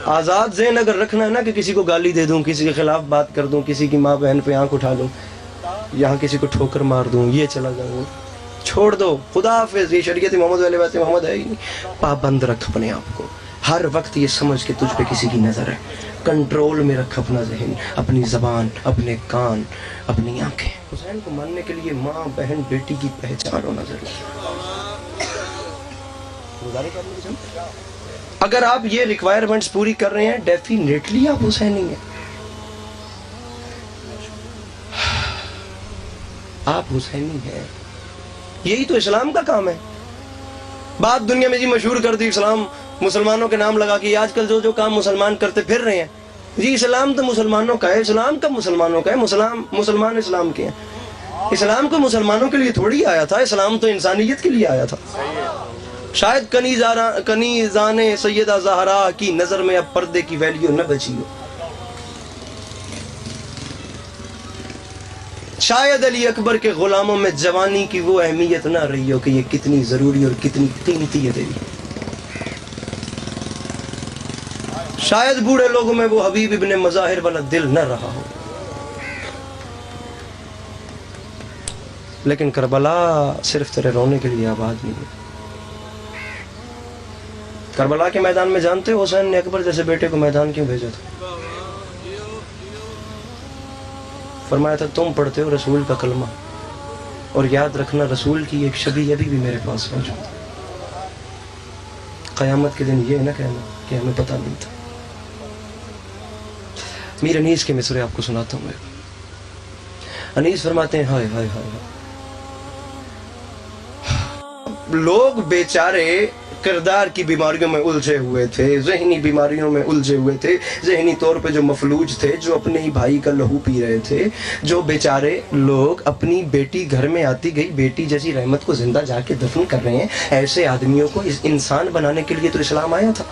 آزاد ذہن اگر رکھنا ہے نا کہ کسی کو گالی دے دوں، کسی کے خلاف بات کر دوں، کسی کی ماں بہن پہ آنکھ اٹھا لوں، یہاں کسی کو ٹھوکر مار دوں، یہ چلا جاؤں، چھوڑ دو، خدا حافظ، یہ شریعت محمد علیہ وسلم محمد ہے ہی نہیں۔ پابند رکھ اپنے آپ کو، ہر وقت یہ سمجھ کہ تجھ پہ کسی کی نظر ہے، کنٹرول میں رکھ اپنا ذہن، اپنی زبان، اپنے کان، اپنی آنکھیں۔ حسین کو ماننے کے لیے ماں بہن بیٹی کی پہچان ہونا ضروری ہے۔ اگر آپ یہ ریکوائرمنٹس پوری کر رہے ہیں ڈیفینیٹلی آپ حسینی ہیں، آپ حسینی ہیں۔ یہی تو اسلام کا کام ہے۔ بات دنیا میں جی مشہور کر دی اسلام مسلمانوں کے نام لگا کے، آج کل جو کام مسلمان کرتے پھر رہے ہیں جی اسلام تو مسلمانوں کا ہے۔ اسلام کب مسلمانوں کا ہے؟ مسلمان اسلام کے ہیں۔ اسلام کو مسلمانوں کے لیے تھوڑی آیا تھا، اسلام تو انسانیت کے لیے آیا تھا۔ شاید کنیزان سیدہ زہرا کی نظر میں اب پردے کی ویلیو نہ بچی ہو، شاید علی اکبر کے غلاموں میں جوانی کی وہ اہمیت نہ رہی ہو کہ یہ کتنی ضروری اور کتنی قیمتی ہے تیری، شاید بوڑھے لوگوں میں وہ حبیب ابن مظاہر والا دل نہ رہا ہو، لیکن کربلا صرف تیرے رونے کے لیے آباد نہیں ہے۔ کربلا کے میدان میں جانتے ہو حسین نے اکبر جیسے بیٹے کو میدان کیوں بھیجا تھا؟ فرمایا تھا تم پڑھتے ہو رسول کا کلمہ، اور یاد رکھنا رسول کی ایک شبیہ ابھی بھی میرے پاس موجود ہے، قیامت کے دن یہ نہ کہنا کہ ہمیں پتہ نہیں تھا۔ میر انیس کے مصرے آپ کو سناتا ہوں میں۔ انیس فرماتے ہیں ہائے ہائے ہائے، لوگ بیچارے کردار کی بیماریوں میں الجھے ہوئے تھے، ذہنی بیماریوں میں الجھے ہوئے تھے، ذہنی طور پہ جو مفلوج تھے، جو اپنے ہی بھائی کا لہو پی رہے تھے، جو بیچارے لوگ اپنی بیٹی گھر میں آتی گئی بیٹی جیسی رحمت کو زندہ جا کے دفن کر رہے ہیں، ایسے آدمیوں کو اس انسان بنانے کے لیے تو اسلام آیا تھا۔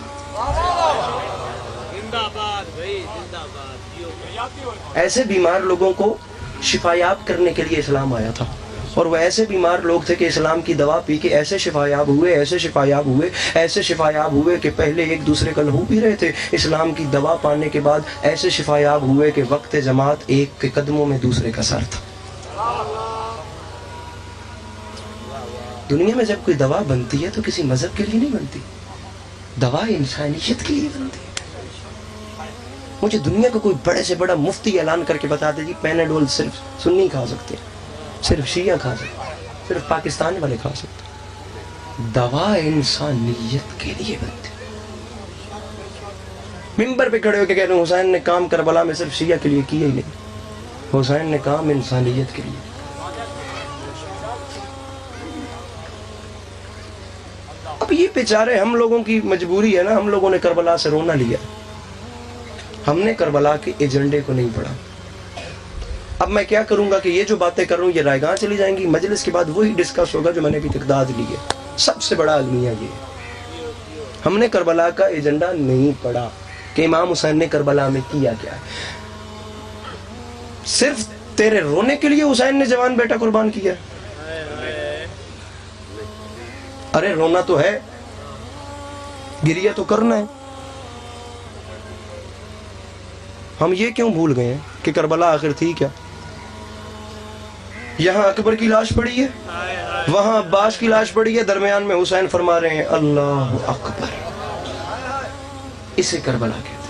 ایسے بیمار لوگوں کو شفایاب کرنے کے لیے اسلام آیا تھا، اور وہ ایسے بیمار لوگ تھے کہ اسلام کی دوا پی کے ایسے شفایاب ہوئے، ایسے شفایاب ہوئے، ایسے شفایاب ہوئے کہ پہلے ایک دوسرے کا لہو پی رہے تھے، اسلام کی دوا پانے کے بعد ایسے شفایاب ہوئے کہ وقت جماعت ایک کے قدموں میں دوسرے کا سر تھا۔ دنیا میں جب کوئی دوا بنتی ہے تو کسی مذہب کے لیے نہیں بنتی، دوا انسانیت کے لیے بنتی ہے۔ مجھے دنیا کا کوئی بڑے سے بڑا مفتی اعلان کر کے بتا دے جی پیناڈول صرف سنی کھا سکتے ہیں، صرف شیعہ کھا سکتے ہیں، صرف پاکستان والے کھا سکتے ہیں، دوا انسانیت کے لیے بنتی۔ ممبر پہ کھڑے ہو کے کہہ رہے ہیں حسین نے کام کربلا میں صرف شیعہ کے لیے کیا ہی نہیں، حسین نے کام انسانیت کے لیے۔ اب یہ بیچارے ہم لوگوں کی مجبوری ہے نا، ہم لوگوں نے کربلا سے رونا لیا، ہم نے کربلا کے ایجنڈے کو نہیں پڑھا۔ اب میں کیا کروں گا کہ یہ جو باتیں کر رہا ہوں یہ رائے گاہ چلی جائیں گی، مجلس کے بعد وہی ڈسکس ہوگا جو میں نے ابھی تک داد لی ہے۔ سب سے بڑا المیہ یہ ہے، ہم نے کربلا کا ایجنڈا نہیں پڑھا کہ امام حسین نے کربلا میں کیا کیا ہے۔ صرف تیرے رونے کے لیے حسین نے جوان بیٹا قربان کیا؟ ارے رونا تو ہے، گریہ تو کرنا ہے۔ ہم یہ کیوں بھول گئے ہیں کہ کربلا آخر تھی کیا؟ یہاں اکبر کی لاش پڑی ہے، وہاں عباس کی لاش پڑی ہے، درمیان میں حسین فرما رہے ہیں اللہ اکبر۔ اسے کربلا کہتے ہیں۔